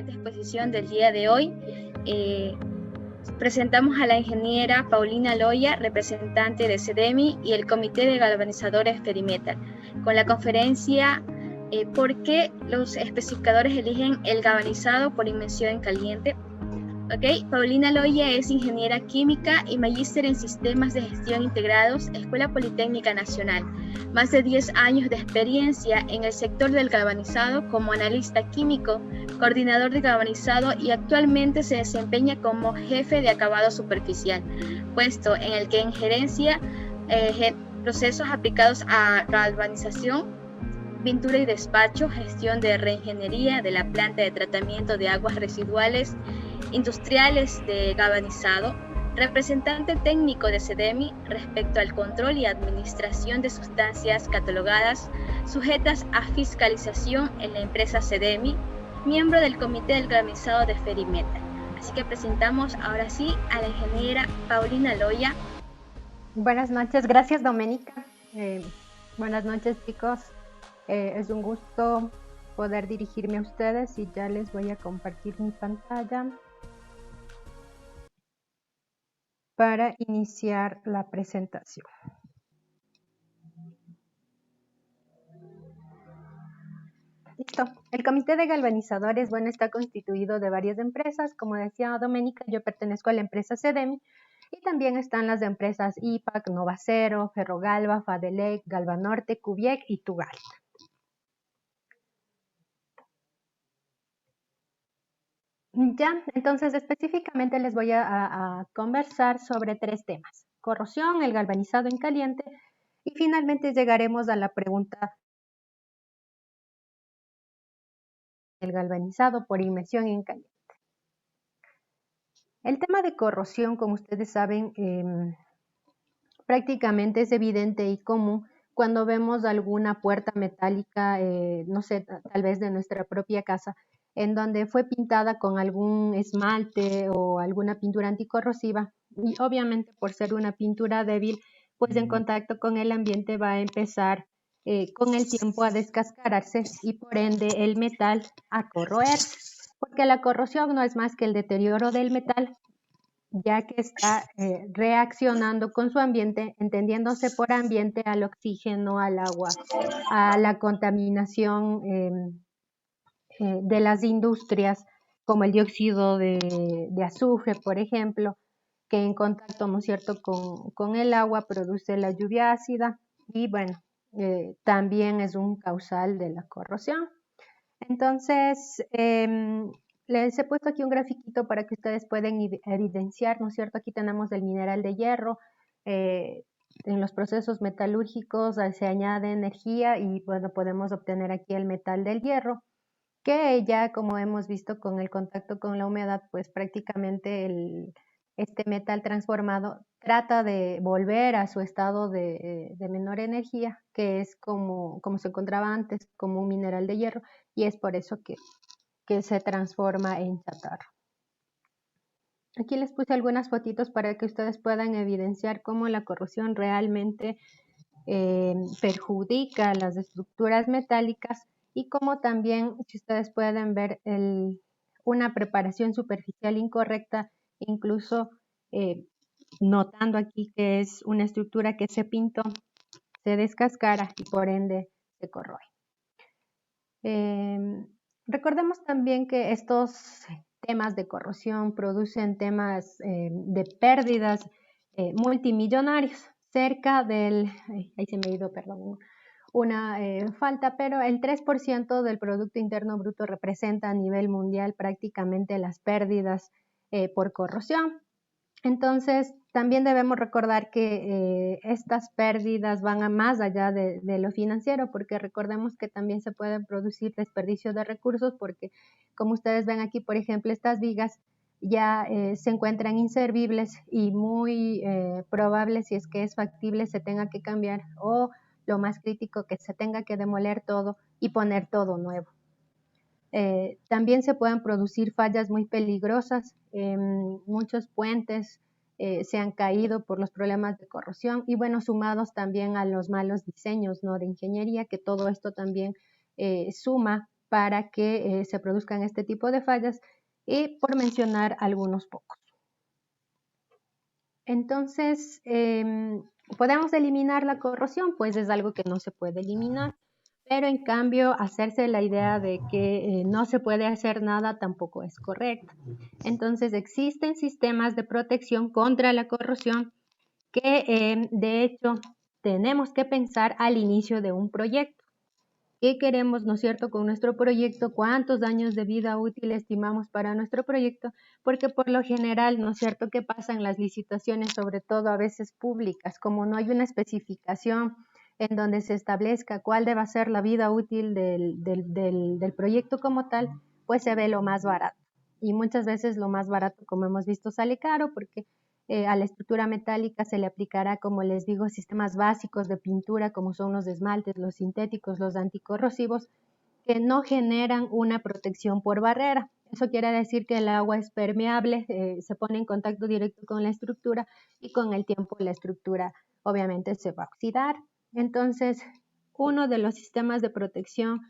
esta exposición del día de hoy. Presentamos a la ingeniera Paulina Loya, representante de SEDEMI y el Comité de Galvanizadores Perimetal, con la conferencia ¿por qué los especificadores eligen el galvanizado por inmersión en caliente? Paulina Loya es ingeniera química y magíster en sistemas de gestión integrados, Escuela Politécnica Nacional. Más de 10 años de experiencia en el sector del galvanizado como analista químico, coordinador de galvanizado y actualmente se desempeña como jefe de acabado superficial, puesto en el que en gerencia procesos aplicados a galvanización, pintura y despacho, gestión de reingeniería de la planta de tratamiento de aguas residuales industriales de galvanizado, representante técnico de SEDEMI respecto al control y administración de sustancias catalogadas sujetas a fiscalización en la empresa SEDEMI, miembro del Comité del Galvanizado de Perimetal. Así que presentamos ahora sí a la ingeniera Paulina Loya. Buenas noches, gracias Doménica. Buenas noches chicos, es un gusto poder dirigirme a ustedes y ya les voy a compartir mi pantalla para iniciar la presentación. Listo. El comité de galvanizadores, está constituido de varias empresas. Como decía Doménica, yo pertenezco a la empresa SEDEMI y también están las empresas IPAC, Novacero, Ferrogalva, Fadelec, Galvanorte, Cubiec y Tugal. Ya, entonces específicamente les voy a conversar sobre 3 temas: corrosión, el galvanizado en caliente y finalmente llegaremos a la pregunta del galvanizado por inmersión en caliente. El tema de corrosión, como ustedes saben, prácticamente es evidente y común cuando vemos alguna puerta metálica, no sé, tal vez de nuestra propia casa, en donde fue pintada con algún esmalte o alguna pintura anticorrosiva y obviamente por ser una pintura débil, pues en contacto con el ambiente va a empezar con el tiempo a descascararse y por ende el metal a corroer, porque la corrosión no es más que el deterioro del metal, ya que está reaccionando con su ambiente, entendiéndose por ambiente al oxígeno, al agua, a la contaminación de las industrias, como el dióxido de azufre, por ejemplo, que en contacto, ¿no es cierto?, con el agua produce la lluvia ácida y, también es un causal de la corrosión. Entonces, les he puesto aquí un grafiquito para que ustedes puedan evidenciar, ¿no es cierto? Aquí tenemos el mineral de hierro. En los procesos metalúrgicos se añade energía y, podemos obtener aquí el metal del hierro, que ya, como hemos visto con el contacto con la humedad, pues prácticamente este metal transformado trata de volver a su estado de menor energía, que es como se encontraba antes, como un mineral de hierro, y es por eso que se transforma en chatarra. Aquí les puse algunas fotitos para que ustedes puedan evidenciar cómo la corrosión realmente perjudica las estructuras metálicas y cómo también, si ustedes pueden ver, una preparación superficial incorrecta, incluso notando aquí que es una estructura que se pintó, se descascara y por ende se corroe. Recordemos también que estos temas de corrosión producen temas de pérdidas multimillonarios, cerca del, ahí se me ha ido, perdón, una falta, pero el 3% del Producto Interno Bruto representa a nivel mundial prácticamente las pérdidas por corrosión. Entonces, también debemos recordar que estas pérdidas van a más allá de lo financiero, porque recordemos que también se pueden producir desperdicios de recursos, porque como ustedes ven aquí, por ejemplo, estas vigas ya se encuentran inservibles y muy probable, si es que es factible, se tenga que cambiar, o lo más crítico, que se tenga que demoler todo y poner todo nuevo. También se pueden producir fallas muy peligrosas. Muchos puentes se han caído por los problemas de corrosión y, sumados también a los malos diseños, ¿no?, de ingeniería, que todo esto también suma para que se produzcan este tipo de fallas, y por mencionar algunos pocos. Entonces, ¿podemos eliminar la corrosión? Pues es algo que no se puede eliminar, pero en cambio hacerse la idea de que no se puede hacer nada tampoco es correcto. Entonces existen sistemas de protección contra la corrosión que de hecho tenemos que pensar al inicio de un proyecto. ¿Qué queremos, no es cierto, con nuestro proyecto? ¿Cuántos años de vida útil estimamos para nuestro proyecto? Porque por lo general, ¿no es cierto?, que pasan las licitaciones, sobre todo a veces públicas, como no hay una especificación en donde se establezca cuál debe ser la vida útil del proyecto como tal, pues se ve lo más barato. Y muchas veces lo más barato, como hemos visto, sale caro porque a la estructura metálica se le aplicará, como les digo, sistemas básicos de pintura como son los esmaltes, los sintéticos, los anticorrosivos, que no generan una protección por barrera. Eso quiere decir que el agua es permeable, se pone en contacto directo con la estructura y con el tiempo la estructura obviamente se va a oxidar. Entonces, uno de los sistemas de protección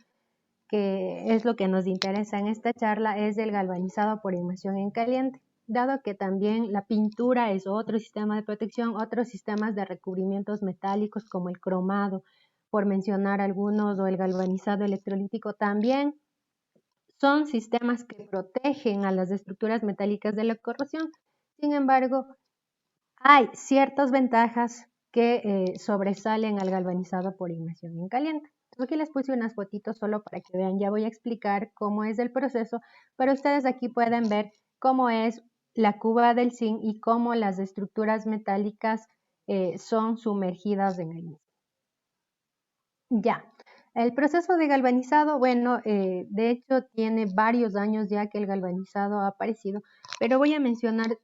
que es lo que nos interesa en esta charla es el galvanizado por inmersión en caliente, dado que también la pintura es otro sistema de protección, otros sistemas de recubrimientos metálicos como el cromado, por mencionar algunos, o el galvanizado electrolítico también son sistemas que protegen a las estructuras metálicas de la corrosión. Sin embargo, hay ciertas ventajas que sobresalen al galvanizado por inmersión en caliente. Aquí les puse unas fotitos solo para que vean, ya voy a explicar cómo es el proceso, pero ustedes aquí pueden ver cómo es la cuba del zinc y cómo las estructuras metálicas son sumergidas en el mismo. Ya, el proceso de galvanizado, bueno, de hecho tiene varios años ya que el galvanizado ha aparecido, pero voy a mencionar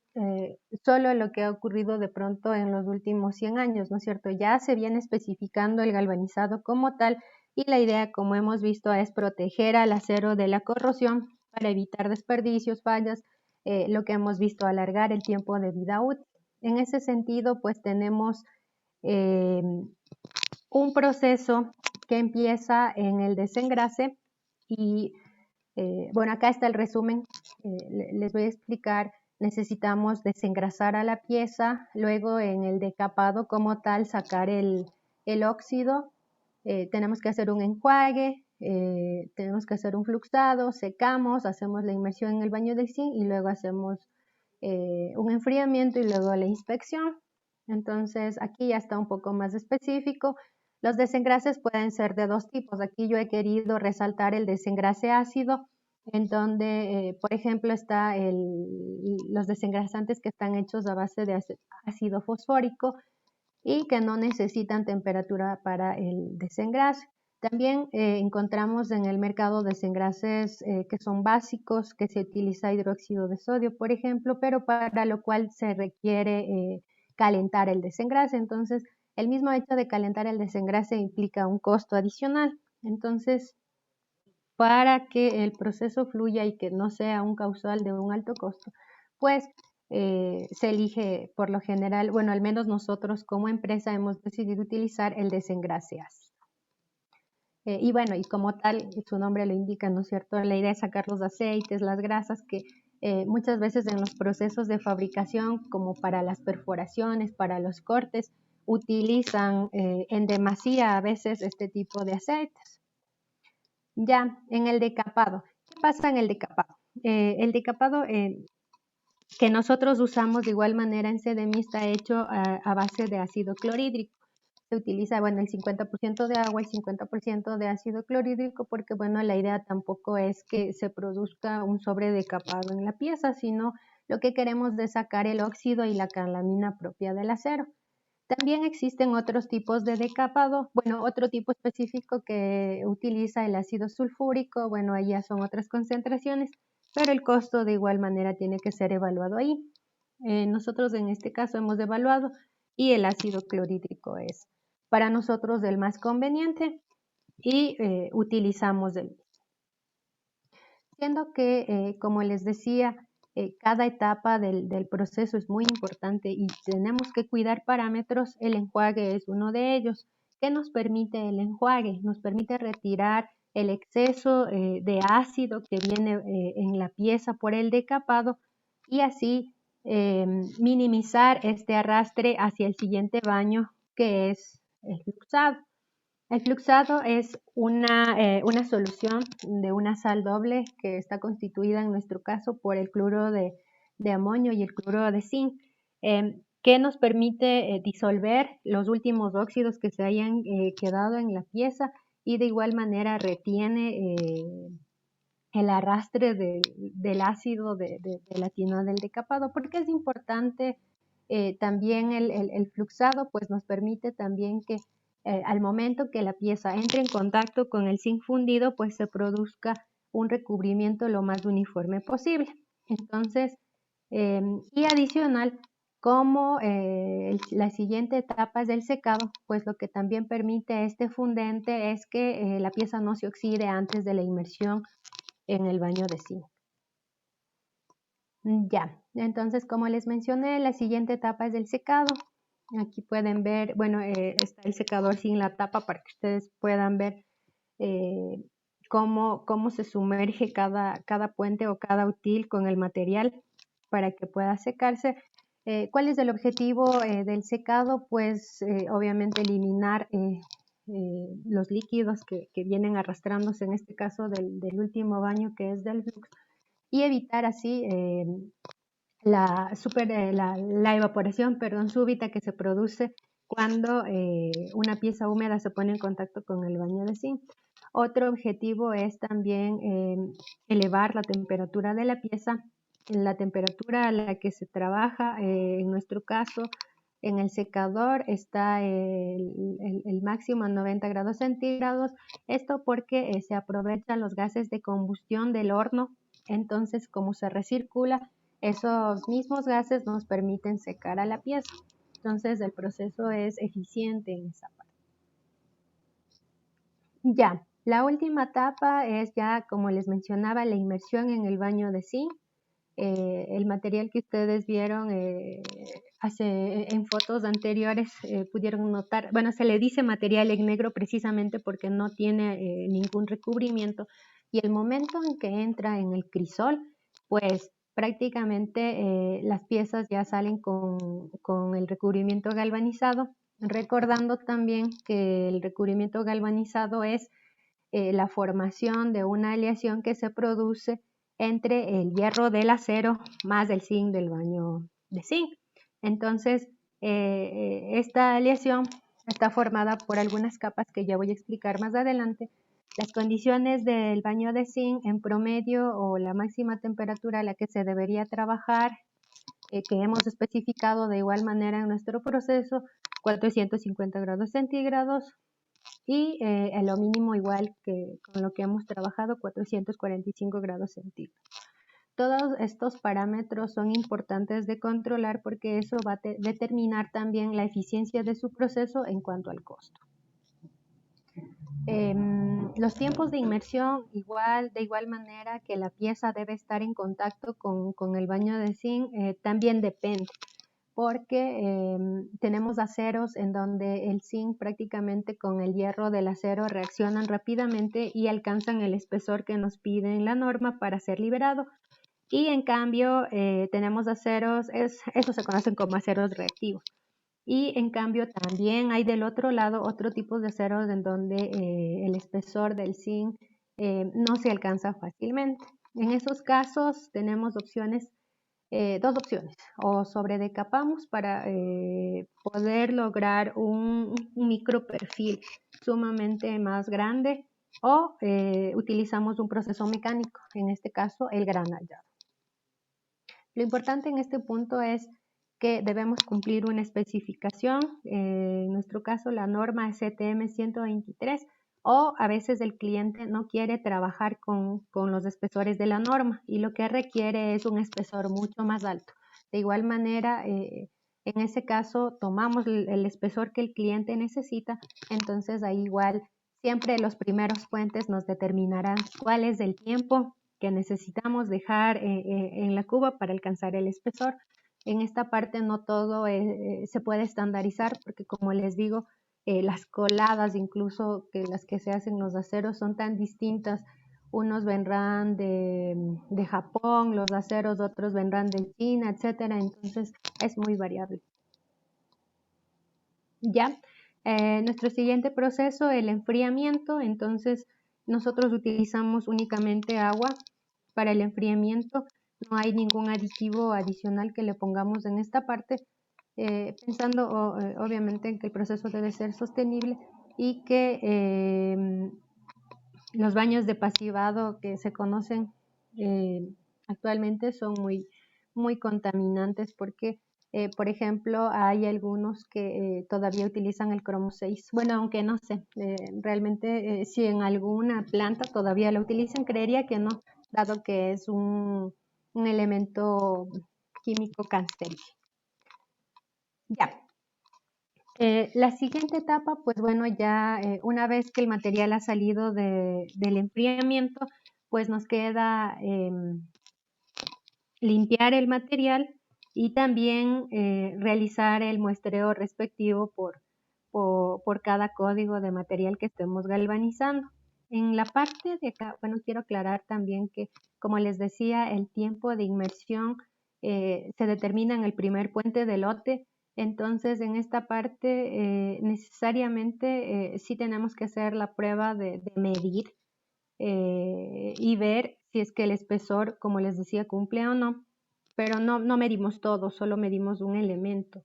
solo lo que ha ocurrido de pronto en los últimos 100 años, ¿no es cierto? Ya se viene especificando el galvanizado como tal y la idea, como hemos visto, es proteger al acero de la corrosión para evitar desperdicios, fallas, lo que hemos visto, alargar el tiempo de vida útil. En ese sentido, pues tenemos eh, un proceso que empieza en el desengrase y bueno, acá está el resumen, les voy a explicar. Necesitamos desengrasar a la pieza, luego en el decapado como tal sacar el óxido, tenemos que hacer un enjuague, tenemos que hacer un fluxado, secamos, hacemos la inmersión en el baño de zinc y luego hacemos un enfriamiento y luego la inspección. Entonces aquí ya está un poco más específico. Los desengrases pueden ser de dos tipos. Aquí yo he querido resaltar el desengrase ácido, en donde, por ejemplo, está los desengrasantes que están hechos a base de ácido fosfórico y que no necesitan temperatura para el desengrase. También encontramos en el mercado desengrases que son básicos, que se utiliza hidróxido de sodio, por ejemplo, pero para lo cual se requiere calentar el desengrase. Entonces, el mismo hecho de calentar el desengrase implica un costo adicional. Entonces, para que el proceso fluya y que no sea un causal de un alto costo, pues se elige por lo general, bueno, al menos nosotros como empresa hemos decidido utilizar el desengrase ácido. Y bueno, y como tal, su nombre lo indica, ¿no es cierto? La idea es sacar los aceites, las grasas que muchas veces en los procesos de fabricación, como para las perforaciones, para los cortes, utilizan en demasía a veces este tipo de aceites. Ya, en el decapado. ¿Qué pasa en el decapado? El decapado que nosotros usamos de igual manera en CDMI está hecho a base de ácido clorhídrico. Se utiliza, bueno, el 50% de agua y 50% de ácido clorhídrico porque, bueno, la idea tampoco es que se produzca un sobredecapado en la pieza, sino lo que queremos es sacar el óxido y la calamina propia del acero. También existen otros tipos de decapado, bueno, otro tipo específico que utiliza el ácido sulfúrico, bueno, ahí ya son otras concentraciones, pero el costo de igual manera tiene que ser evaluado ahí. Nosotros en este caso hemos evaluado y el ácido clorhídrico es para nosotros el más conveniente y utilizamos el mismo. Siendo que, como les decía, cada etapa del proceso es muy importante y tenemos que cuidar parámetros. El enjuague es uno de ellos. ¿Qué nos permite el enjuague? Nos permite retirar el exceso de ácido que viene en la pieza por el decapado y así minimizar este arrastre hacia el siguiente baño, que es el fluxado. El fluxado es una solución de una sal doble que está constituida en nuestro caso por el cloro de amonio y el cloro de zinc, que nos permite disolver los últimos óxidos que se hayan quedado en la pieza y de igual manera retiene el arrastre del ácido de la tina del decapado. Porque es importante también el fluxado, pues nos permite también que al momento que la pieza entre en contacto con el zinc fundido, pues se produzca un recubrimiento lo más uniforme posible. Entonces, y adicional, como la siguiente etapa es del secado, pues lo que también permite este fundente es que la pieza no se oxide antes de la inmersión en el baño de zinc. Ya, entonces como les mencioné, la siguiente etapa es del secado. Aquí pueden ver, bueno, está el secador sin la tapa para que ustedes puedan ver cómo se sumerge cada puente o cada útil con el material para que pueda secarse. ¿Cuál es el objetivo del secado? Pues obviamente eliminar los líquidos que vienen arrastrándose, en este caso del último baño que es del flux, y evitar así la evaporación, súbita que se produce cuando una pieza húmeda se pone en contacto con el baño de zinc. Otro objetivo es también elevar la temperatura de la pieza, la temperatura a la que se trabaja, en nuestro caso, en el secador está el máximo a 90 grados centígrados, esto porque se aprovechan los gases de combustión del horno, entonces como se recircula, esos mismos gases nos permiten secar a la pieza, entonces el proceso es eficiente en esa parte. Ya, la última etapa es ya, como les mencionaba, la inmersión en el baño de zinc. El material que ustedes vieron en fotos anteriores pudieron notar, bueno, se le dice material en negro precisamente porque no tiene ningún recubrimiento, y el momento en que entra en el crisol, pues prácticamente las piezas ya salen con el recubrimiento galvanizado, recordando también que el recubrimiento galvanizado es la formación de una aleación que se produce entre el hierro del acero más el zinc del baño de zinc. Entonces, esta aleación está formada por algunas capas que ya voy a explicar más adelante. Las condiciones del baño de zinc en promedio, o la máxima temperatura a la que se debería trabajar, que hemos especificado de igual manera en nuestro proceso, 450 grados centígrados, y lo mínimo igual que con lo que hemos trabajado, 445 grados centígrados. Todos estos parámetros son importantes de controlar porque eso va a determinar también la eficiencia de su proceso en cuanto al costo. Los tiempos de inmersión, de igual manera que la pieza debe estar en contacto con el baño de zinc, también depende, porque tenemos aceros en donde el zinc prácticamente con el hierro del acero reaccionan rápidamente y alcanzan el espesor que nos pide en la norma para ser liberado. Y en cambio tenemos aceros, esos se conocen como aceros reactivos. Y en cambio también hay del otro lado otro tipo de aceros en donde el espesor del zinc no se alcanza fácilmente. En esos casos tenemos dos opciones: o sobredecapamos para poder lograr un microperfil sumamente más grande, o utilizamos un proceso mecánico, en este caso el granallado. Lo importante en este punto es que debemos cumplir una especificación, en nuestro caso la norma es CTM 123, o a veces el cliente no quiere trabajar con los espesores de la norma y lo que requiere es un espesor mucho más alto. De igual manera, en ese caso tomamos el espesor que el cliente necesita, entonces ahí igual siempre los primeros puentes nos determinarán cuál es el tiempo que necesitamos dejar en la cuba para alcanzar el espesor. En esta parte no todo se puede estandarizar porque, como les digo, las coladas, incluso que las que se hacen los aceros son tan distintas. Unos vendrán de Japón, los aceros, otros vendrán de China, etcétera. Entonces es muy variable. Ya, nuestro siguiente proceso, el enfriamiento. Entonces nosotros utilizamos únicamente agua para el enfriamiento. No hay ningún aditivo adicional que le pongamos en esta parte, pensando obviamente en que el proceso debe ser sostenible y que los baños de pasivado que se conocen actualmente son muy contaminantes porque, por ejemplo, hay algunos que todavía utilizan el cromo 6. Bueno, aunque no sé, realmente si en alguna planta todavía lo utilizan, creería que no, dado que es un elemento químico cancerígeno. Ya. La siguiente etapa, pues bueno, ya una vez que el material ha salido del enfriamiento, pues nos queda limpiar el material y también realizar el muestreo respectivo por cada código de material que estemos galvanizando. En la parte de acá, bueno, quiero aclarar también que, como les decía, el tiempo de inmersión se determina en el primer puente de lote. Entonces, en esta parte, necesariamente sí tenemos que hacer la prueba de medir y ver si es que el espesor, como les decía, cumple o no, pero no medimos todo, solo medimos un elemento.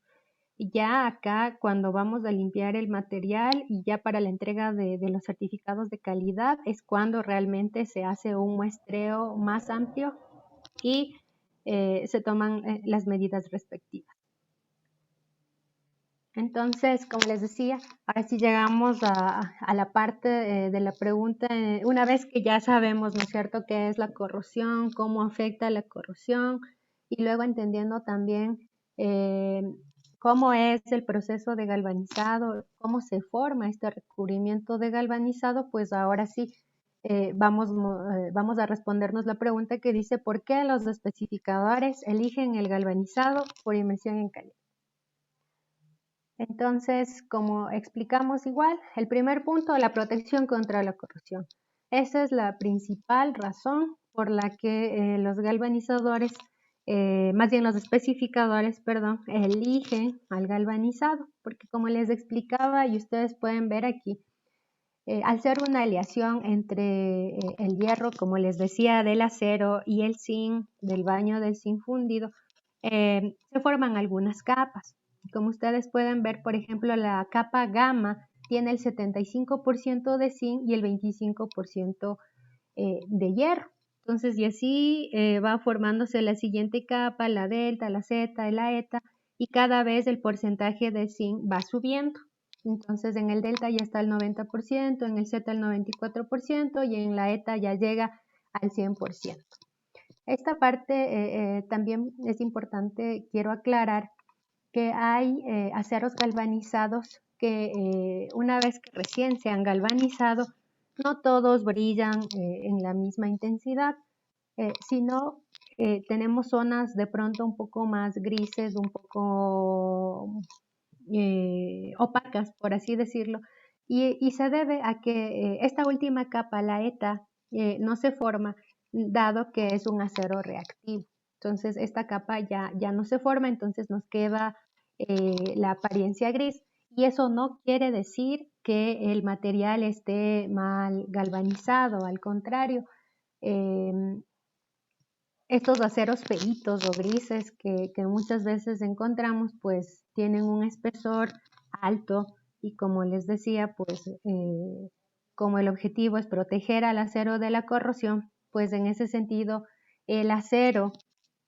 Y ya acá, cuando vamos a limpiar el material y ya para la entrega de los certificados de calidad, es cuando realmente se hace un muestreo más amplio y se toman las medidas respectivas. Entonces, como les decía, ahora sí llegamos a la parte de la pregunta, una vez que ya sabemos, ¿no es cierto?, qué es la corrosión, cómo afecta la corrosión, y luego entendiendo también cómo es el proceso de galvanizado, cómo se forma este recubrimiento de galvanizado, pues ahora sí vamos a respondernos la pregunta que dice, ¿por qué los especificadores eligen el galvanizado por inmersión en calidad? Entonces, como explicamos igual, el primer punto, la protección contra la corrosión. Esa es la principal razón por la que los galvanizadores, más bien los especificadores, perdón, eligen al galvanizado, porque como les explicaba y ustedes pueden ver aquí, al ser una aleación entre el hierro, como les decía, del acero y el zinc, del baño del zinc fundido, se forman algunas capas. Como ustedes pueden ver, por ejemplo, la capa gamma tiene el 75% de zinc y el 25% de hierro. Entonces, y así va formándose la siguiente capa, la delta, la zeta, la eta, y cada vez el porcentaje de zinc va subiendo. Entonces, en el delta ya está el 90%, en el zeta el 94% y en la eta ya llega al 100%. Esta parte también es importante, quiero aclarar, que hay aceros galvanizados que una vez que recién se han galvanizado, no todos brillan en la misma intensidad, sino tenemos zonas de pronto un poco más grises, un poco opacas, por así decirlo, y se debe a que esta última capa, la ETA, no se forma dado que es un acero reactivo. Entonces esta capa ya no se forma, entonces nos queda la apariencia gris, y eso no quiere decir que el material esté mal galvanizado, al contrario. Estos aceros feitos o grises que muchas veces encontramos, pues tienen un espesor alto y, como les decía, pues como el objetivo es proteger al acero de la corrosión, pues en ese sentido el acero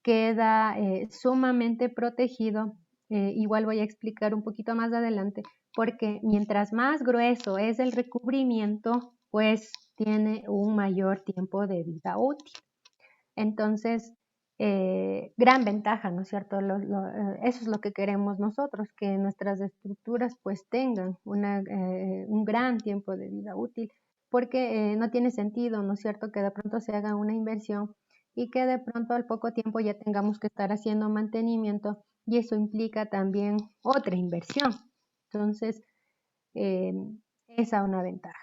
queda sumamente protegido. Igual voy a explicar un poquito más adelante, porque mientras más grueso es el recubrimiento, pues tiene un mayor tiempo de vida útil. Entonces, gran ventaja, ¿no es cierto? Eso es lo que queremos nosotros, que nuestras estructuras pues tengan un gran tiempo de vida útil, porque no tiene sentido, ¿no es cierto?, que de pronto se haga una inversión y que de pronto al poco tiempo ya tengamos que estar haciendo mantenimiento, y eso implica también otra inversión. Entonces, esa una ventaja.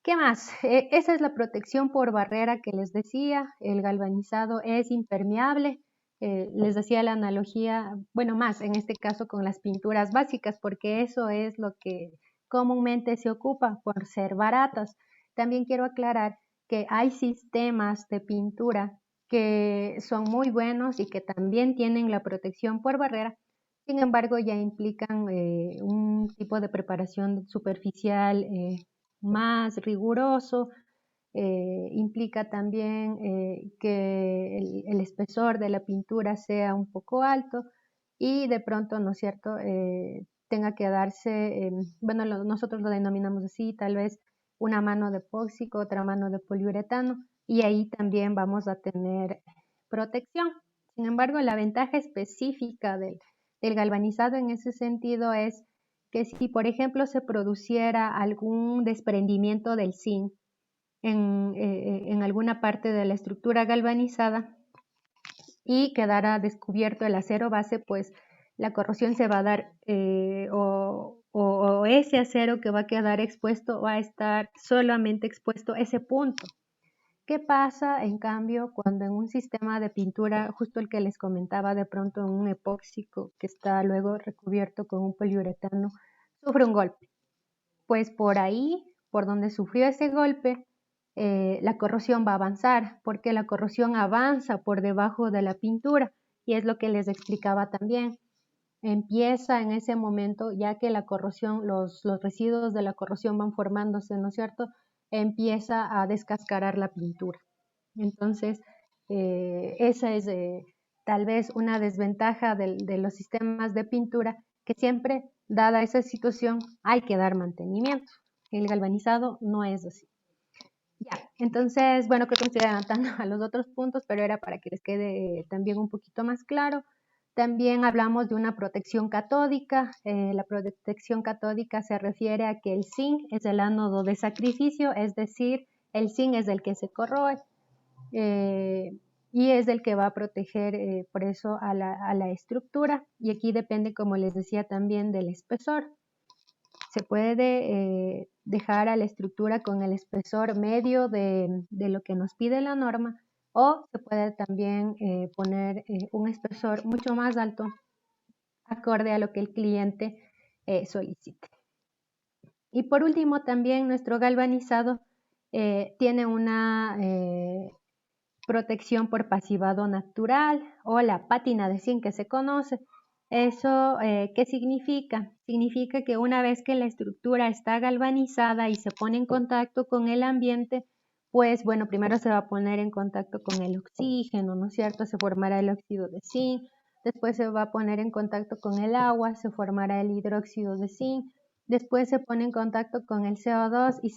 ¿Qué más? Esa es la protección por barrera que les decía. El galvanizado es impermeable. Les decía la analogía, bueno, más en este caso con las pinturas básicas, porque eso es lo que comúnmente se ocupa por ser baratas. También quiero aclarar que hay sistemas de pintura que son muy buenos y que también tienen la protección por barrera. Sin embargo, ya implican un tipo de preparación superficial más riguroso. Implica también que el espesor de la pintura sea un poco alto y de pronto, ¿no es cierto?, tenga que darse, bueno, nosotros lo denominamos así, tal vez una mano de epóxico, otra mano de poliuretano, y ahí también vamos a tener protección. Sin embargo, la ventaja específica del galvanizado en ese sentido es que si, por ejemplo, se produciera algún desprendimiento del zinc en alguna parte de la estructura galvanizada y quedara descubierto el acero base, pues la corrosión se va a dar o ese acero que va a quedar expuesto va a estar solamente expuesto ese punto. ¿Qué pasa, en cambio, cuando en un sistema de pintura, justo el que les comentaba, de pronto en un epóxico que está luego recubierto con un poliuretano, sufre un golpe? Pues por ahí, por donde sufrió ese golpe, la corrosión va a avanzar, porque la corrosión avanza por debajo de la pintura, y es lo que les explicaba también. Empieza en ese momento, ya que la corrosión, los residuos de la corrosión van formándose, ¿no es cierto?, empieza a descascarar la pintura. Entonces, esa es tal vez una desventaja de los sistemas de pintura, que siempre, dada esa situación, hay que dar mantenimiento. El galvanizado no es así. Ya, entonces, bueno, creo que me estoy adelantando a los otros puntos, pero era para que les quede también un poquito más claro. También hablamos de una protección catódica. La protección catódica se refiere a que el zinc es el ánodo de sacrificio, es decir, el zinc es el que se corroe y es el que va a proteger por eso a la estructura. Y aquí depende, como les decía, también del espesor. Se puede dejar a la estructura con el espesor medio de lo que nos pide la norma, o se puede también poner un espesor mucho más alto acorde a lo que el cliente solicite. Y por último, también nuestro galvanizado tiene una protección por pasivado natural o la pátina de zinc que se conoce. ¿Eso qué significa? Significa que una vez que la estructura está galvanizada y se pone en contacto con el ambiente, pues bueno, primero se va a poner en contacto con el oxígeno, ¿no es cierto? Se formará el óxido de zinc, después se va a poner en contacto con el agua, se formará el hidróxido de zinc, después se pone en contacto con el CO2 y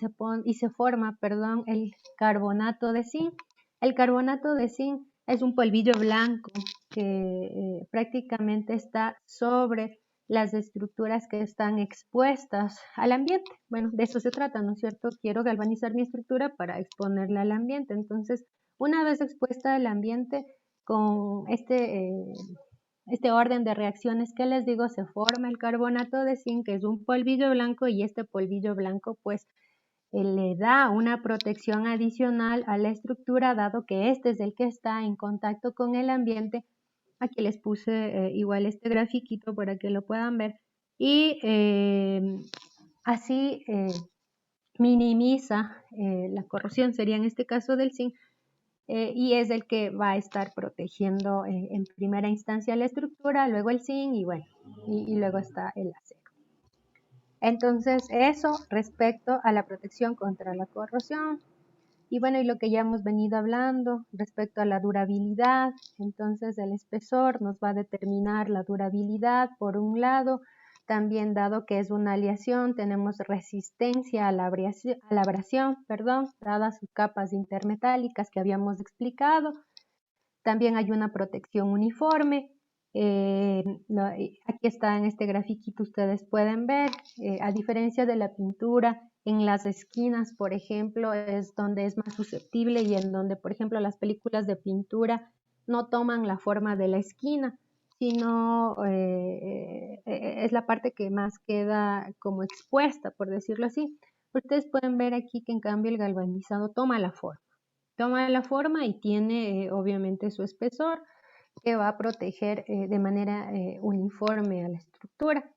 se forma, el carbonato de zinc. El carbonato de zinc es un polvillo blanco que prácticamente está sobre las estructuras que están expuestas al ambiente. Bueno, de eso se trata, ¿no es cierto? Quiero galvanizar mi estructura para exponerla al ambiente. Entonces, una vez expuesta al ambiente, con este orden de reacciones que les digo, se forma el carbonato de zinc, que es un polvillo blanco, y este polvillo blanco, pues, le da una protección adicional a la estructura, dado que este es el que está en contacto con el ambiente. Aquí les puse igual este grafiquito para que lo puedan ver, y así minimiza la corrosión, sería en este caso del zinc, y es el que va a estar protegiendo en primera instancia la estructura, luego el zinc y bueno, y luego está el acero. Entonces, eso respecto a la protección contra la corrosión. Y bueno, y lo que ya hemos venido hablando respecto a la durabilidad, entonces el espesor nos va a determinar la durabilidad por un lado, también dado que es una aleación, tenemos resistencia a la abrasión, dadas sus capas intermetálicas que habíamos explicado. También hay una protección uniforme. Aquí está en este grafiquito, ustedes pueden ver, a diferencia de la pintura, en las esquinas, por ejemplo, es donde es más susceptible y en donde, por ejemplo, las películas de pintura no toman la forma de la esquina, sino es la parte que más queda como expuesta, por decirlo así. Ustedes pueden ver aquí que en cambio el galvanizado toma la forma y tiene obviamente su espesor que va a proteger de manera uniforme a la estructura.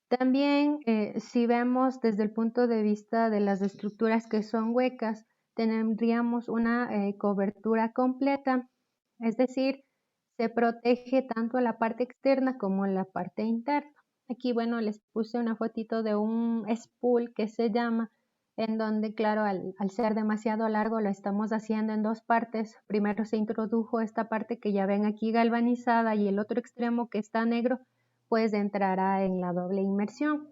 También, si vemos desde el punto de vista de las estructuras que son huecas, tendríamos una cobertura completa, es decir, se protege tanto la parte externa como la parte interna. Aquí, bueno, les puse una fotito de un spool que se llama, en donde, claro, al ser demasiado largo lo estamos haciendo en dos partes. Primero se introdujo esta parte que ya ven aquí galvanizada y el otro extremo que está negro pues entrará en la doble inmersión.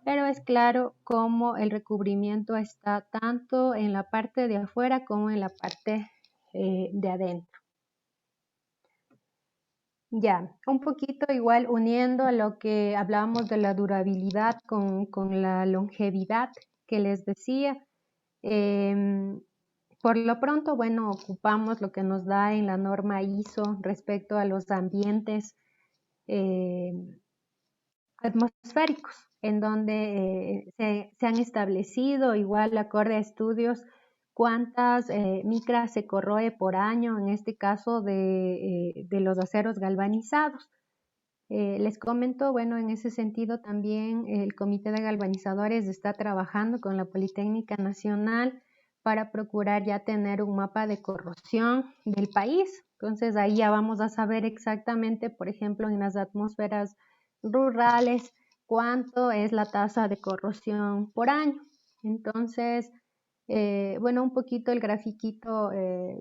Pero es claro cómo el recubrimiento está tanto en la parte de afuera como en la parte de adentro. Ya, un poquito igual uniendo a lo que hablábamos de la durabilidad con la longevidad que les decía. Por lo pronto, bueno, ocupamos lo que nos da en la norma ISO respecto a los ambientes atmosféricos, en donde se han establecido, igual acorde a estudios, cuántas micras se corroe por año, en este caso de los aceros galvanizados. Les comento, bueno, en ese sentido también el Comité de Galvanizadores está trabajando con la Politécnica Nacional para procurar ya tener un mapa de corrosión del país. Entonces ahí ya vamos a saber exactamente, por ejemplo, en las atmósferas rurales, cuánto es la tasa de corrosión por año. Entonces, bueno, un poquito el grafiquito,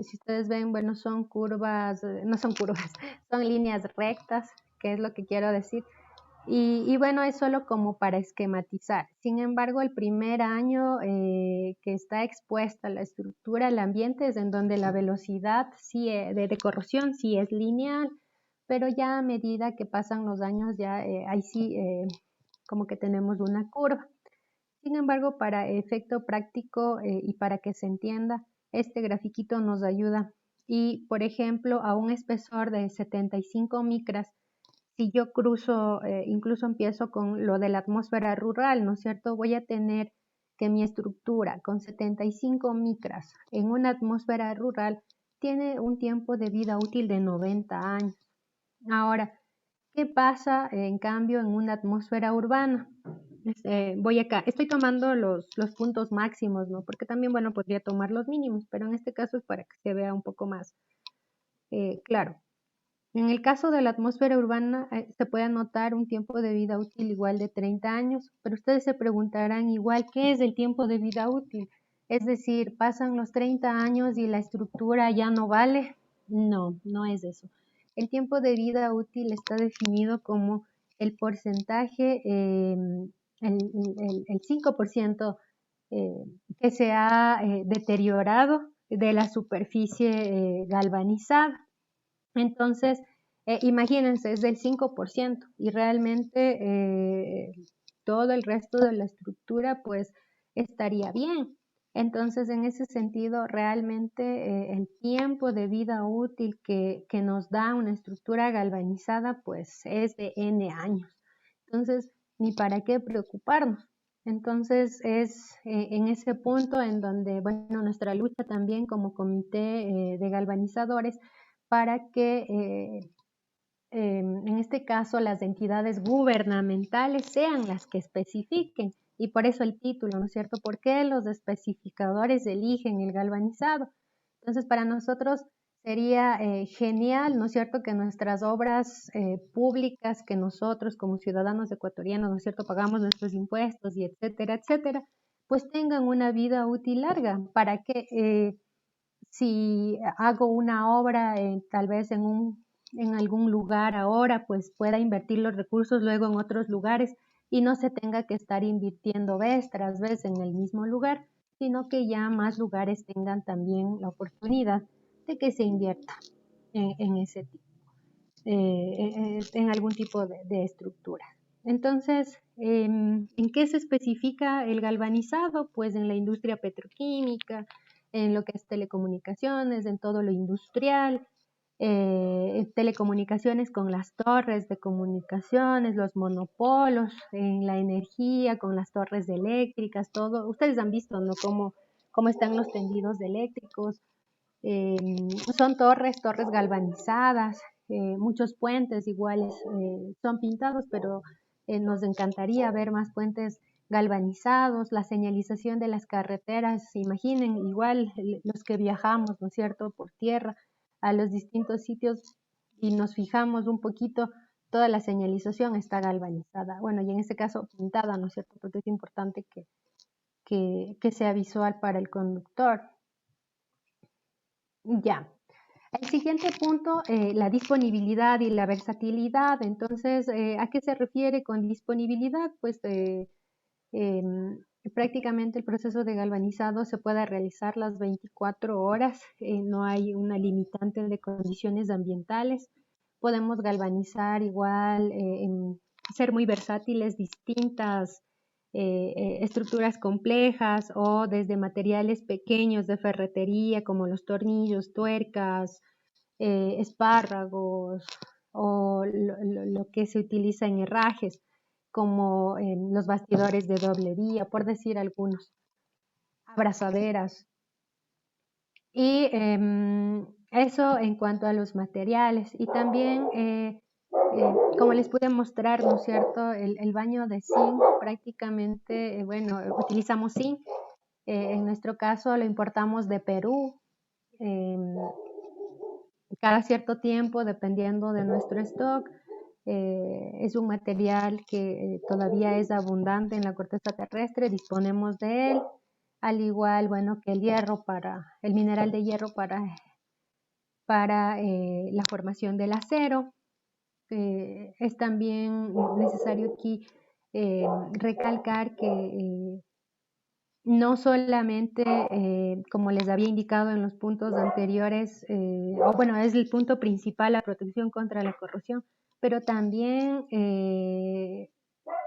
si ustedes ven, bueno, son curvas, no son curvas, son líneas rectas, que es lo que quiero decir. Y bueno, es solo como para esquematizar. Sin embargo, el primer año que está expuesta la estructura, el ambiente es en donde la velocidad sí, de corrosión sí es lineal, pero ya a medida que pasan los años, ya ahí sí como que tenemos una curva. Sin embargo, para efecto práctico y para que se entienda, este grafiquito nos ayuda. Y, por ejemplo, a un espesor de 75 micras, si yo cruzo, incluso empiezo con lo de la atmósfera rural, ¿no es cierto? Voy a tener que mi estructura con 75 micras en una atmósfera rural tiene un tiempo de vida útil de 90 años. Ahora, ¿qué pasa en cambio en una atmósfera urbana? Voy acá, estoy tomando los puntos máximos, ¿no? Porque también, bueno, podría tomar los mínimos, pero en este caso es para que se vea un poco más claro. En el caso de la atmósfera urbana se puede anotar un tiempo de vida útil igual de 30 años, pero ustedes se preguntarán igual, ¿qué es el tiempo de vida útil? Es decir, ¿pasan los 30 años y la estructura ya no vale? No, no es eso. El tiempo de vida útil está definido como el porcentaje, el 5% que se ha deteriorado de la superficie galvanizada. Entonces, imagínense, es del 5% y realmente todo el resto de la estructura pues estaría bien. Entonces, en ese sentido, realmente el tiempo de vida útil que nos da una estructura galvanizada pues es de N años. Entonces, ni para qué preocuparnos. Entonces, es en ese punto en donde, bueno, nuestra lucha también como comité de galvanizadores para que en este caso las entidades gubernamentales sean las que especifiquen. Y por eso el título, ¿no es cierto? ¿Por qué los especificadores eligen el galvanizado? Entonces, para nosotros sería genial, ¿no es cierto?, que nuestras obras públicas, que nosotros como ciudadanos ecuatorianos, ¿no es cierto?, pagamos nuestros impuestos y etcétera, etcétera, pues tengan una vida útil larga para que si hago una obra tal vez en algún lugar ahora, pues pueda invertir los recursos luego en otros lugares y no se tenga que estar invirtiendo vez tras vez en el mismo lugar, sino que ya más lugares tengan también la oportunidad de que se invierta en ese tipo, en algún tipo de estructura. Entonces, ¿en qué se especifica el galvanizado? Pues en la industria petroquímica, en lo que es telecomunicaciones, en todo lo industrial, telecomunicaciones con las torres de comunicaciones, los monopolos en la energía, con las torres eléctricas, todo. Ustedes han visto, ¿no? Cómo están los tendidos eléctricos. Eh, Son torres galvanizadas, muchos puentes iguales son pintados, pero nos encantaría ver más puentes galvanizados, la señalización de las carreteras, imaginen, igual los que viajamos, ¿no es cierto?, por tierra a los distintos sitios y nos fijamos un poquito, toda la señalización está galvanizada, bueno, y en este caso pintada, ¿no es cierto?, porque es importante que sea visual para el conductor. Ya. El siguiente punto, la disponibilidad y la versatilidad. Entonces, ¿a qué se refiere con disponibilidad? Pues em, prácticamente el proceso de galvanizado se puede realizar las 24 horas, no hay una limitante de condiciones ambientales. Podemos galvanizar igual, ser muy versátiles, distintas estructuras complejas o desde materiales pequeños de ferretería como los tornillos, tuercas, espárragos o lo que se utiliza en herrajes como los bastidores de doble vía, por decir algunos, abrazaderas. Y eso en cuanto a los materiales. Y también, como les pude mostrar, ¿no es cierto?, el baño de zinc, prácticamente, bueno, utilizamos zinc. En nuestro caso lo importamos de Perú. em, Cada cierto tiempo, dependiendo de nuestro stock. Es un material que todavía es abundante en la corteza terrestre, disponemos de él, al igual, bueno, que el mineral de hierro para la formación del acero. Es también necesario aquí recalcar que no solamente, como les había indicado en los puntos anteriores, o bueno, es el punto principal la protección contra la corrosión, pero también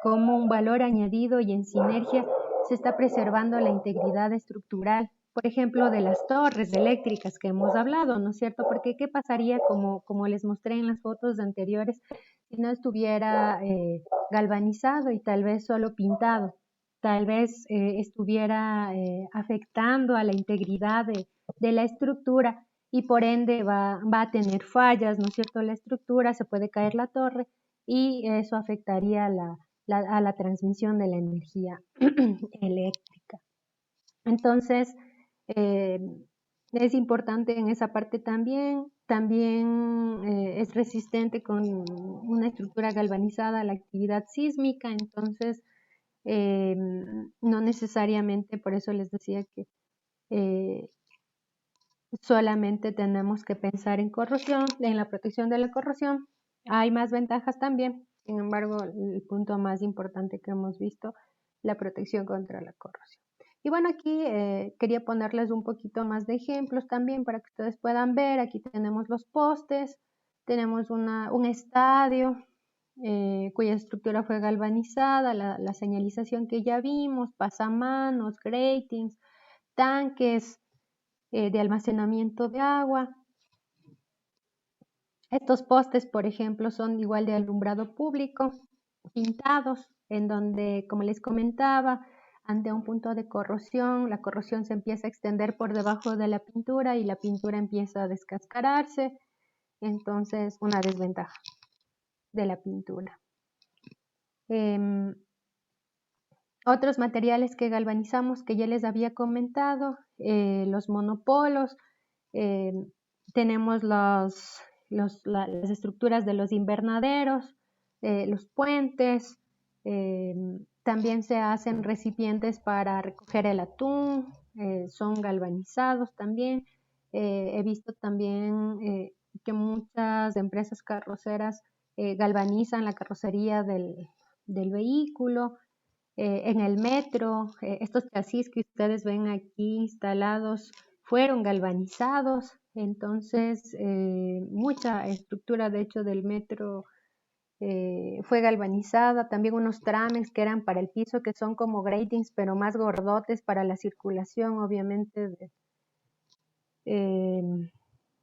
como un valor añadido y en sinergia se está preservando la integridad estructural, por ejemplo, de las torres eléctricas que hemos hablado, ¿no es cierto? Porque ¿qué pasaría, como les mostré en las fotos anteriores, si no estuviera galvanizado y tal vez solo pintado? Tal vez estuviera afectando a la integridad de la estructura y por ende va a tener fallas, ¿no es cierto? La estructura, se puede caer la torre y eso afectaría a la transmisión de la energía eléctrica. Entonces, eh, es importante en esa parte también. También es resistente con una estructura galvanizada a la actividad sísmica, entonces no necesariamente, por eso les decía que eh, solamente tenemos que pensar en corrosión, en la protección de la corrosión. Hay más ventajas también, sin embargo, el punto más importante que hemos visto, la protección contra la corrosión. Y bueno, aquí quería ponerles un poquito más de ejemplos también para que ustedes puedan ver. Aquí tenemos los postes, tenemos un estadio cuya estructura fue galvanizada, la señalización que ya vimos, pasamanos, gratings, tanques de almacenamiento de agua. Estos postes, por ejemplo, son igual de alumbrado público, pintados, en donde, como les comentaba, ante un punto de corrosión, la corrosión se empieza a extender por debajo de la pintura y la pintura empieza a descascararse, entonces una desventaja de la pintura. Otros materiales que galvanizamos que ya les había comentado, los monopolos, tenemos las estructuras de los invernaderos, los puentes, también se hacen recipientes para recoger el atún, son galvanizados también. He visto también que muchas empresas carroceras galvanizan la carrocería del vehículo. En el metro, estos chasis que ustedes ven aquí instalados fueron galvanizados, entonces mucha estructura de hecho del metro fue galvanizada, también unos trames que eran para el piso que son como gratings pero más gordotes para la circulación obviamente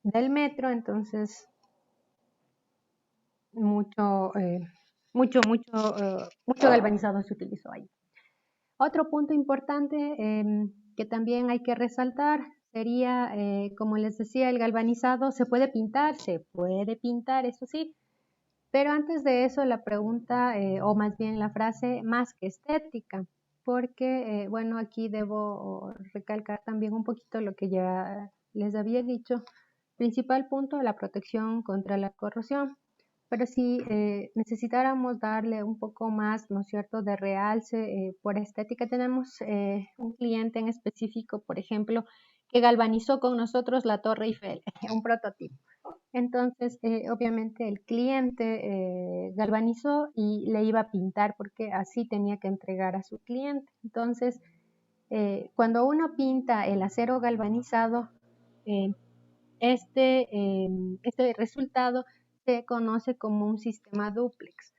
del metro, entonces mucho, mucho galvanizado se utilizó ahí. Otro punto importante que también hay que resaltar sería, como les decía, el galvanizado se puede pintar, eso sí, pero antes de eso la pregunta, o más bien la frase, más que estética, porque, bueno, aquí debo recalcar también un poquito lo que ya les había dicho. Principal punto, la protección contra la corrosión. Pero si necesitáramos darle un poco más, ¿no es cierto?, de realce por estética, tenemos un cliente en específico, por ejemplo, que galvanizó con nosotros la Torre Eiffel, un prototipo. Entonces, obviamente el cliente galvanizó y le iba a pintar porque así tenía que entregar a su cliente. Entonces, cuando uno pinta el acero galvanizado, eh, este resultado se conoce como un sistema dúplex.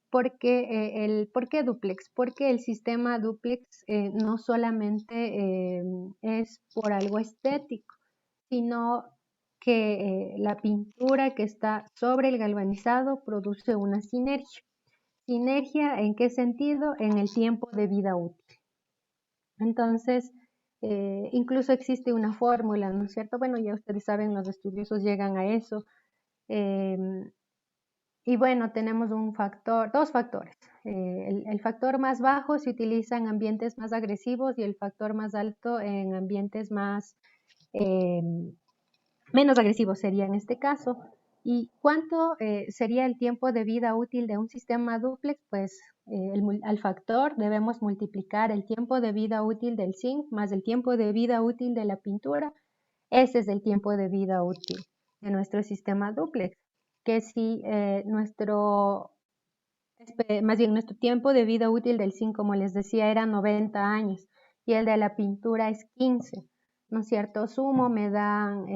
¿Por qué dúplex? Porque el sistema dúplex no solamente es por algo estético, sino que la pintura que está sobre el galvanizado produce una sinergia. ¿Sinergia en qué sentido? En el tiempo de vida útil. Entonces, incluso existe una fórmula, ¿no es cierto? Bueno, ya ustedes saben, los estudiosos llegan a eso. Y bueno, tenemos dos factores. El factor más bajo se utiliza en ambientes más agresivos y el factor más alto en ambientes menos agresivos sería en este caso. ¿Y cuánto sería el tiempo de vida útil de un sistema dúplex? Pues al factor debemos multiplicar el tiempo de vida útil del zinc más el tiempo de vida útil de la pintura. Ese es el tiempo de vida útil de nuestro sistema dúplex. Que si más bien nuestro tiempo de vida útil del zinc, como les decía, era 90 años y el de la pintura es 15, ¿no es cierto? Sumo me dan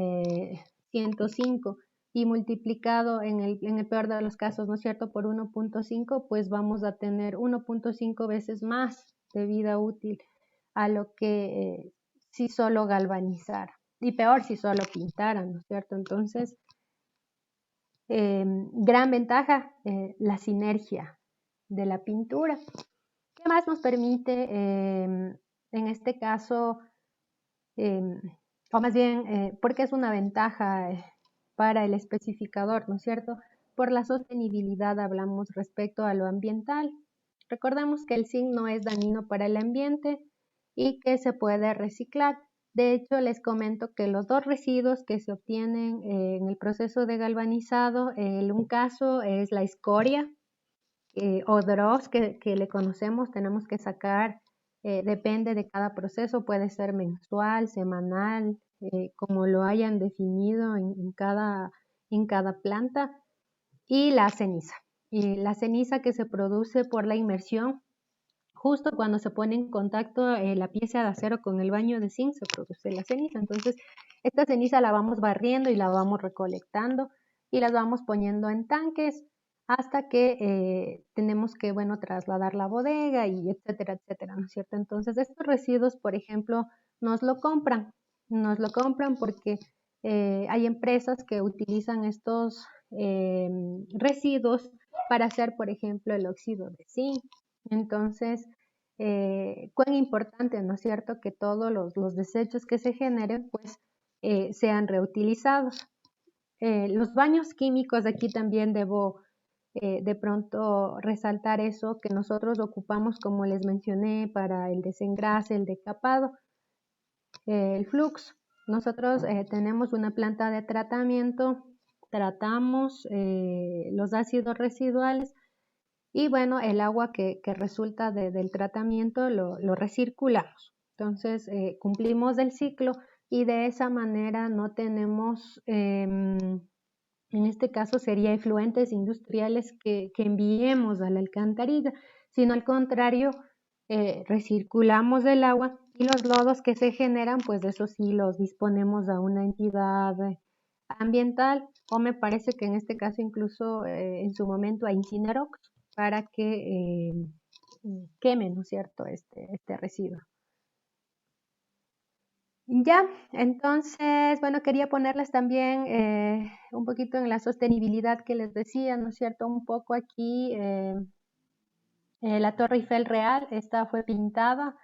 105 y multiplicado en el peor de los casos, ¿no es cierto?, por 1.5, pues vamos a tener 1.5 veces más de vida útil a lo que si solo galvanizara. Y peor si solo pintaran, ¿no es cierto? Entonces, gran ventaja, la sinergia de la pintura. ¿Qué más nos permite, en este caso, o más bien, por qué es una ventaja para el especificador, ¿no es cierto? Por la sostenibilidad hablamos respecto a lo ambiental. Recordemos que el zinc no es dañino para el ambiente y que se puede reciclar. De hecho, les comento que los dos residuos que se obtienen en el proceso de galvanizado, un caso es la escoria o dross que le conocemos, tenemos que sacar, depende de cada proceso, puede ser mensual, semanal, como lo hayan definido en cada planta, y la ceniza. Y la ceniza que se produce por la inmersión. Justo cuando se pone en contacto la pieza de acero con el baño de zinc, se produce la ceniza. Entonces, esta ceniza la vamos barriendo y la vamos recolectando y las vamos poniendo en tanques hasta que tenemos que, bueno, trasladar la bodega y etcétera, etcétera, ¿no es cierto? Entonces, estos residuos, por ejemplo, nos lo compran porque hay empresas que utilizan estos residuos para hacer, por ejemplo, el óxido de zinc. Entonces, cuán importante, ¿no es cierto?, que todos los desechos que se generen, pues, sean reutilizados. Los baños químicos, aquí también debo de pronto resaltar eso que nosotros ocupamos, como les mencioné, para el desengrase, el decapado, el flux. Nosotros tenemos una planta de tratamiento, tratamos los ácidos residuales y bueno, el agua que resulta del tratamiento lo recirculamos. Entonces, cumplimos el ciclo y de esa manera no tenemos, en este caso sería efluentes industriales que enviemos a la alcantarilla, sino al contrario, recirculamos el agua y los lodos que se generan, pues de esos sí los disponemos a una entidad ambiental, o me parece que en este caso incluso en su momento a Incinerox, para que queme, ¿no es cierto?, este residuo. Ya, entonces, bueno, quería ponerles también un poquito en la sostenibilidad que les decía, ¿no es cierto? Un poco aquí, la Torre Eiffel Real, esta fue pintada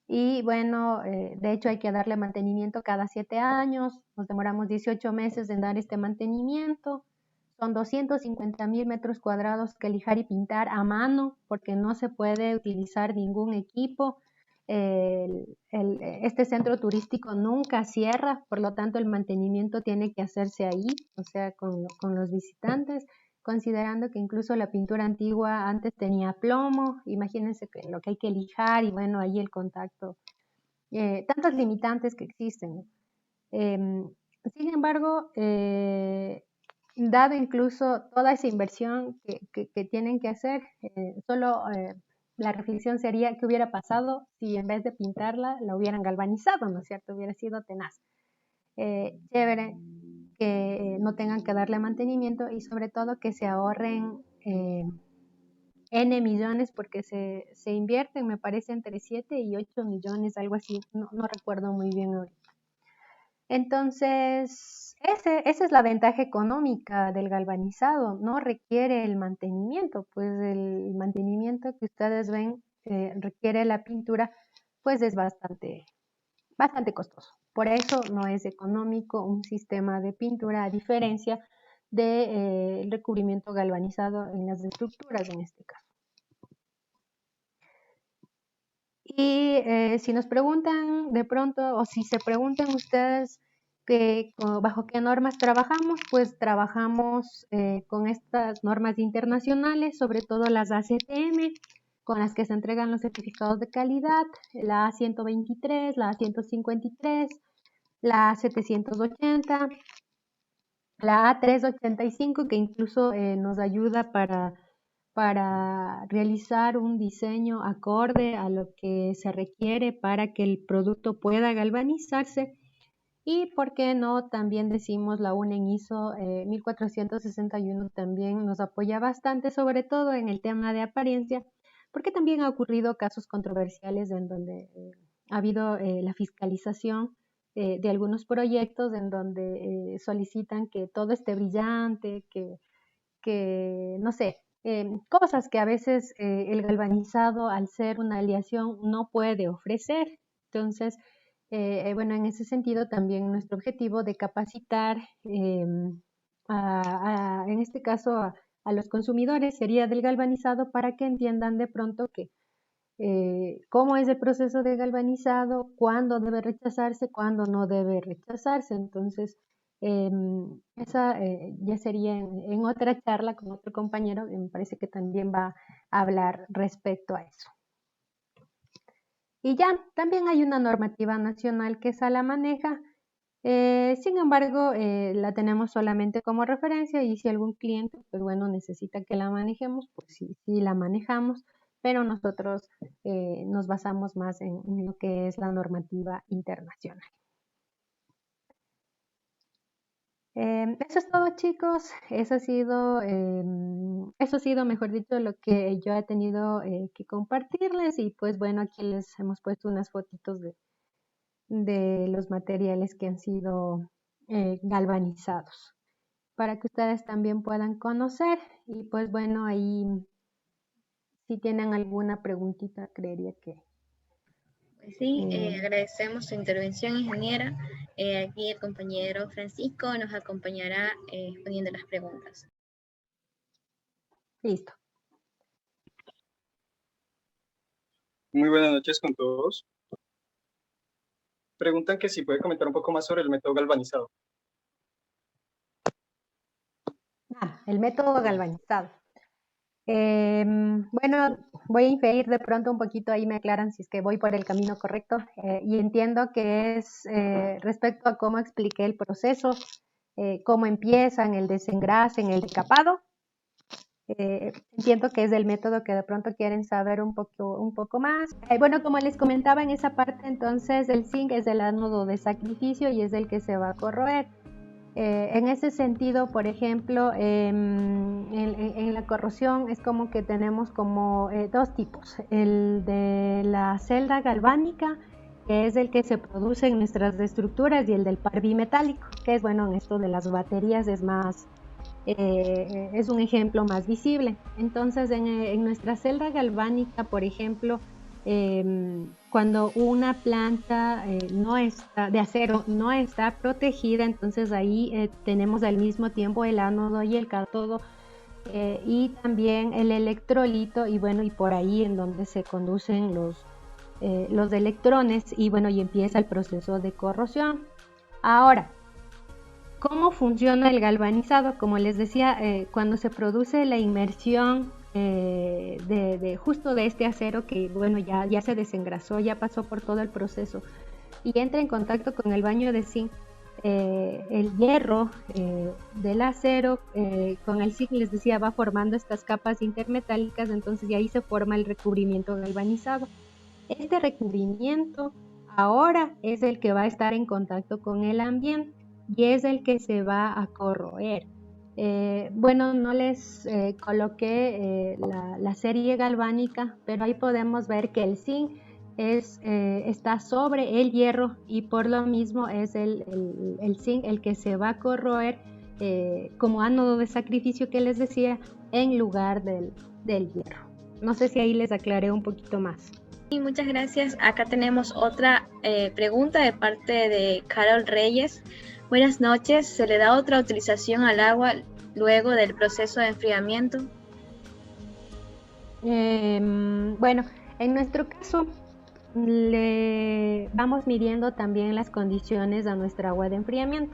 y bueno, de hecho hay que darle mantenimiento cada 7 años, nos demoramos 18 meses en dar este mantenimiento, son 250.000 metros cuadrados que lijar y pintar a mano porque no se puede utilizar ningún equipo. Este centro turístico nunca cierra, por lo tanto el mantenimiento tiene que hacerse ahí, o sea, con los visitantes, considerando que incluso la pintura antigua antes tenía plomo, imagínense que lo que hay que lijar y bueno, ahí el contacto, tantos limitantes que existen, ¿no? Sin embargo, dado incluso toda esa inversión que tienen que hacer, solo la reflexión sería qué hubiera pasado si en vez de pintarla la hubieran galvanizado, ¿no es cierto? Hubiera sido tenaz. Chévere que no tengan que darle mantenimiento y sobre todo que se ahorren N millones porque se invierten, me parece, entre 7 y 8 millones, algo así, no recuerdo muy bien hoy. Entonces, esa es la ventaja económica del galvanizado, no requiere el mantenimiento, pues el mantenimiento que ustedes ven requiere la pintura, pues es bastante costoso. Por eso no es económico un sistema de pintura a diferencia del recubrimiento galvanizado en las estructuras en este caso. Y si nos preguntan de pronto, o si se preguntan ustedes bajo qué normas trabajamos, pues trabajamos con estas normas internacionales, sobre todo las ACTM, con las que se entregan los certificados de calidad, la A123, la A153, la A780, la A385, que incluso nos ayuda para realizar un diseño acorde a lo que se requiere para que el producto pueda galvanizarse. Y por qué no, también decimos la UNEN ISO 1461 también nos apoya bastante, sobre todo en el tema de apariencia, porque también ha ocurrido casos controversiales en donde ha habido la fiscalización de algunos proyectos en donde solicitan que todo esté brillante, que no sé, cosas que a veces el galvanizado, al ser una aleación, no puede ofrecer. Entonces, bueno, en ese sentido también nuestro objetivo de capacitar, en este caso, a los consumidores sería del galvanizado para que entiendan de pronto que cómo es el proceso de galvanizado, cuándo debe rechazarse, cuándo no debe rechazarse. Entonces, esa ya sería en otra charla con otro compañero, que me parece que también va a hablar respecto a eso. Y ya, también hay una normativa nacional que esa la maneja, sin embargo, la tenemos solamente como referencia y si algún cliente, pues bueno, necesita que la manejemos, pues sí, sí la manejamos, pero nosotros nos basamos más en lo que es la normativa internacional. Eso es todo, chicos. Eso ha sido, mejor dicho, lo que yo he tenido que compartirles y pues bueno, aquí les hemos puesto unas fotitos de los materiales que han sido galvanizados para que ustedes también puedan conocer y pues bueno, ahí si tienen alguna preguntita, creería que... Pues sí, agradecemos su intervención, ingeniera. Aquí el compañero Francisco nos acompañará respondiendo las preguntas. Listo. Muy buenas noches con todos. Preguntan que si puede comentar un poco más sobre el método galvanizado. El método galvanizado. Bueno, voy a inferir de pronto un poquito, ahí me aclaran si es que voy por el camino correcto, y entiendo que es respecto a cómo expliqué el proceso, cómo empiezan el desengrase, en el decapado. Entiendo que es del método que de pronto quieren saber un poco más. Bueno, como les comentaba en esa parte, entonces el zinc es el ánodo de sacrificio y es el que se va a corroer. En ese sentido, por ejemplo, en la corrosión es como que tenemos como dos tipos, el de la celda galvánica que es el que se produce en nuestras estructuras, y el del par bimetálico, que es, bueno, en esto de las baterías es más, es un ejemplo más visible. Entonces, en nuestra celda galvánica, por ejemplo, cuando una planta no está, de acero no está protegida, entonces ahí tenemos al mismo tiempo el ánodo y el cátodo, y también el electrolito, y bueno, y por ahí en donde se conducen los electrones, y bueno, y empieza el proceso de corrosión. Ahora, ¿cómo funciona el galvanizado? Como les decía, cuando se produce la inmersión justo de este acero, que bueno, ya se desengrasó, ya pasó por todo el proceso y entra en contacto con el baño de zinc, el hierro del acero con el zinc, les decía, va formando estas capas intermetálicas, entonces y ahí se forma el recubrimiento galvanizado. Este recubrimiento ahora es el que va a estar en contacto con el ambiente y es el que se va a corroer. Bueno, no les coloqué la serie galvánica, pero ahí podemos ver que el zinc está sobre el hierro, y por lo mismo es el zinc el que se va a corroer como ánodo de sacrificio que les decía, en lugar del hierro. No sé si ahí les aclaré un poquito más. Y muchas gracias. Acá tenemos otra pregunta de parte de Carol Reyes. Buenas noches. ¿Se le da otra utilización al agua luego del proceso de enfriamiento? Bueno, en nuestro caso le vamos midiendo también las condiciones a nuestra agua de enfriamiento.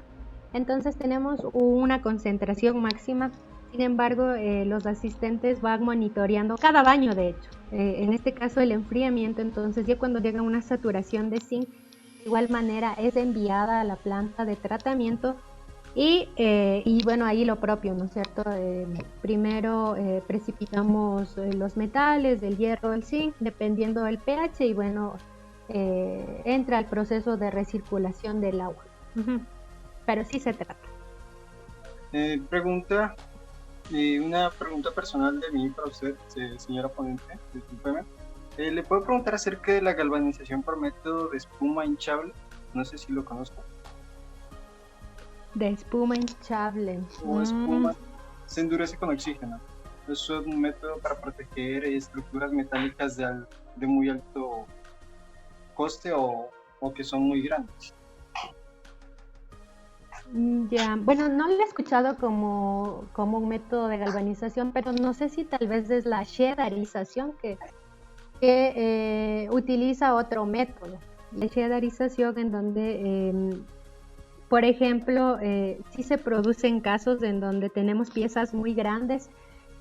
Entonces tenemos una concentración máxima. Sin embargo, los asistentes van monitoreando cada baño, de hecho. En este caso el enfriamiento, entonces ya cuando llega una saturación de zinc, de igual manera es enviada a la planta de tratamiento y bueno, ahí lo propio, ¿no es cierto? Primero precipitamos los metales, el hierro, el zinc, dependiendo del pH, y bueno, entra el proceso de recirculación del agua. Pero sí se trata. Una pregunta personal de mí para usted, señora ponente, discúlpeme. ¿Le puedo preguntar acerca de la galvanización por método de espuma hinchable? No sé si lo conozco. De espuma hinchable. O espuma se endurece con oxígeno. Es un método para proteger estructuras metálicas de muy alto coste o que son muy grandes. Ya, bueno, no lo he escuchado como un método de galvanización, pero no sé si tal vez es la shedarización que utiliza otro método. La shedarización, en donde, por ejemplo, sí se producen casos en donde tenemos piezas muy grandes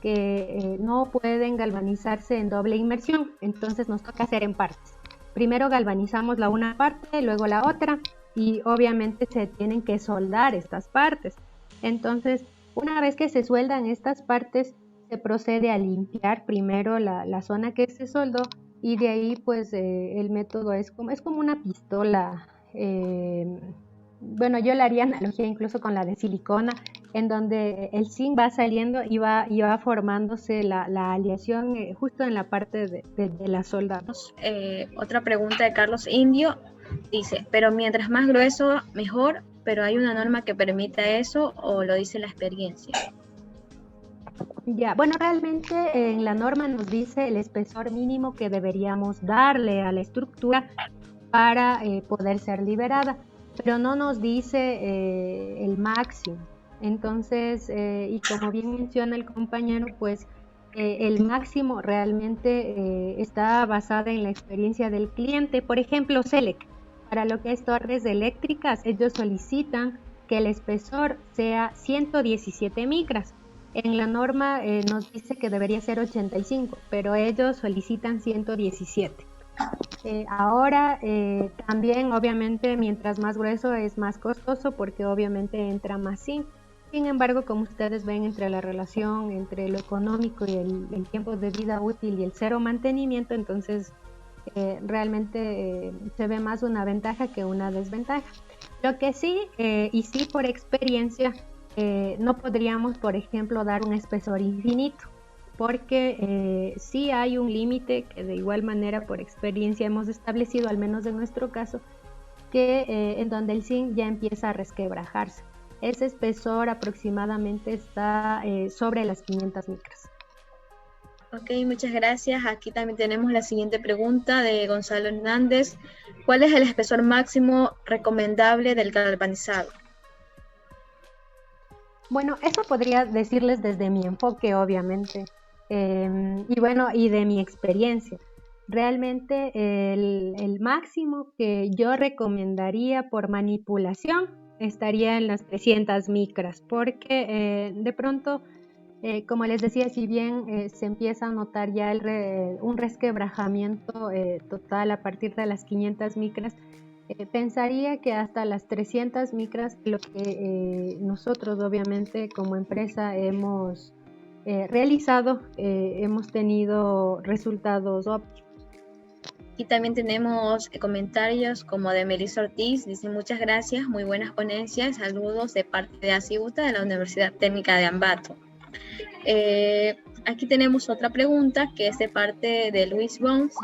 que no pueden galvanizarse en doble inmersión, entonces nos toca hacer en partes. Primero galvanizamos la una parte, luego la otra, y obviamente se tienen que soldar estas partes. Entonces, una vez que se sueldan estas partes, se procede a limpiar primero la zona que se soldó, y de ahí pues el método es como una pistola. Bueno, yo le haría analogía incluso con la de silicona, en donde el zinc va saliendo y va formándose la aleación justo en la parte de la solda. Otra pregunta de Carlos Indio. Dice, pero mientras más grueso, mejor, pero ¿hay una norma que permita eso o lo dice la experiencia? Ya, bueno, realmente en la norma nos dice el espesor mínimo que deberíamos darle a la estructura para poder ser liberada, pero no nos dice el máximo. Entonces, y como bien menciona el compañero, pues el máximo realmente está basada en la experiencia del cliente. Por ejemplo, Selec, para lo que es torres eléctricas, ellos solicitan que el espesor sea 117 micras. En la norma nos dice que debería ser 85, pero ellos solicitan 117. Ahora también obviamente mientras más grueso es más costoso, porque obviamente entra más zinc. Sin embargo, como ustedes ven, entre la relación entre lo económico y el tiempo de vida útil y el cero mantenimiento, entonces realmente se ve más una ventaja que una desventaja. Lo que sí, y sí por experiencia, no podríamos, por ejemplo, dar un espesor infinito, porque sí hay un límite que de igual manera por experiencia hemos establecido, al menos en nuestro caso, que en donde el zinc ya empieza a resquebrajarse. Ese espesor aproximadamente está sobre las 500 micras. Ok, muchas gracias. Aquí también tenemos la siguiente pregunta de Gonzalo Hernández. ¿Cuál es el espesor máximo recomendable del galvanizado? Bueno, eso podría decirles desde mi enfoque, obviamente, y bueno, y de mi experiencia. Realmente el máximo que yo recomendaría por manipulación estaría en las 300 micras, porque de pronto, como les decía, si bien se empieza a notar ya un resquebrajamiento total a partir de las 500 micras, pensaría que hasta las 300 micras, lo que nosotros obviamente como empresa hemos realizado, hemos tenido resultados óptimos. Y también tenemos comentarios como de Melissa Ortiz, dice muchas gracias, muy buenas ponencias, saludos de parte de Asibuta de la Universidad Técnica de Ambato. Aquí tenemos otra pregunta que es de parte de Luis Bons.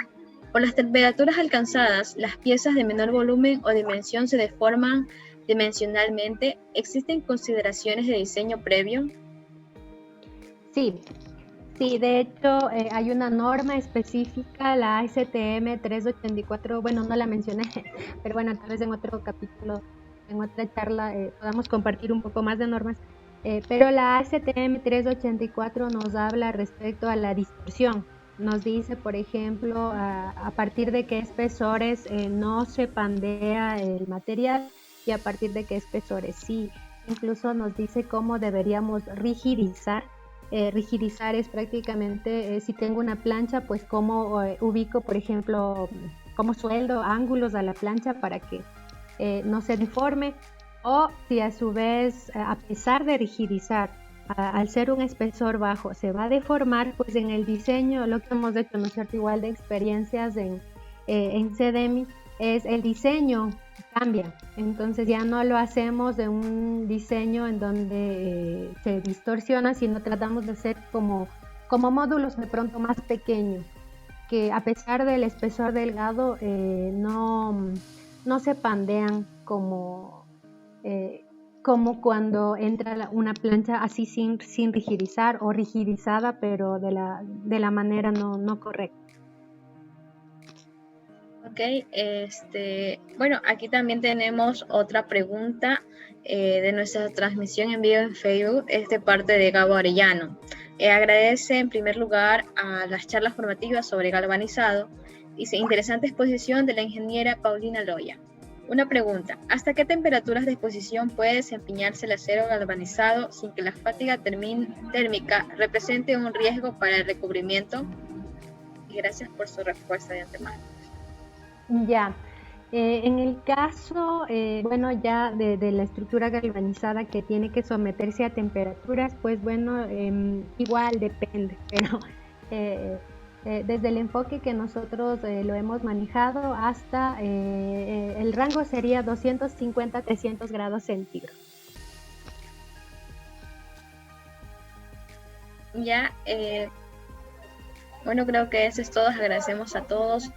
Por las temperaturas alcanzadas, las piezas de menor volumen o dimensión se deforman dimensionalmente. ¿Existen consideraciones de diseño previo? Sí, de hecho hay una norma específica, la ASTM 384, bueno, no la mencioné, pero bueno, tal vez en otro capítulo, en otra charla podamos compartir un poco más de normas, pero la ASTM 384 nos habla respecto a la distorsión. Nos dice, por ejemplo, a partir de qué espesores no se pandea el material y a partir de qué espesores sí. Incluso nos dice cómo deberíamos rigidizar. Rigidizar es prácticamente, si tengo una plancha, pues cómo ubico, por ejemplo, cómo sueldo ángulos a la plancha para que no se deforme. O si a su vez, a pesar de rigidizar, al ser un espesor bajo, se va a deformar, pues en el diseño, lo que hemos hecho, ¿no es cierto? Igual de experiencias en CDEMI, es el diseño cambia. Entonces ya no lo hacemos de un diseño en donde se distorsiona, sino tratamos de hacer como módulos de pronto más pequeños, que a pesar del espesor delgado, no se pandean como cuando entra una plancha así sin rigidizar o rigidizada, pero de la manera no correcta. Ok, bueno, aquí también tenemos otra pregunta de nuestra transmisión en vivo en Facebook, es de parte de Gabo Arellano. Agradece en primer lugar a las charlas formativas sobre galvanizado. Dice, interesante exposición de la ingeniera Paulina Loya. Una pregunta, ¿hasta qué temperaturas de exposición puede desempeñarse el acero galvanizado sin que la fatiga térmica represente un riesgo para el recubrimiento? Y gracias por su respuesta de antemano. Ya, en el caso, bueno, ya de la estructura galvanizada que tiene que someterse a temperaturas, pues bueno, igual depende, pero desde el enfoque que nosotros lo hemos manejado hasta el rango sería 250-300 grados centígrados. Ya, bueno, creo que eso es todo. Agradecemos a todos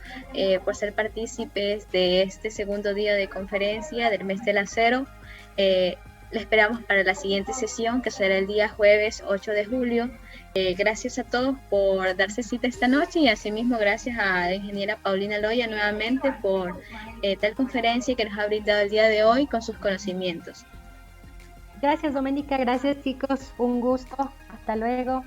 por ser partícipes de este segundo día de conferencia del mes del acero. Le esperamos para la siguiente sesión, que será el día jueves 8 de julio. Gracias a todos por darse cita esta noche y asimismo gracias a la ingeniera Paulina Loya nuevamente por tal conferencia que nos ha brindado el día de hoy con sus conocimientos. Gracias, Doménica. Gracias, chicos. Un gusto. Hasta luego.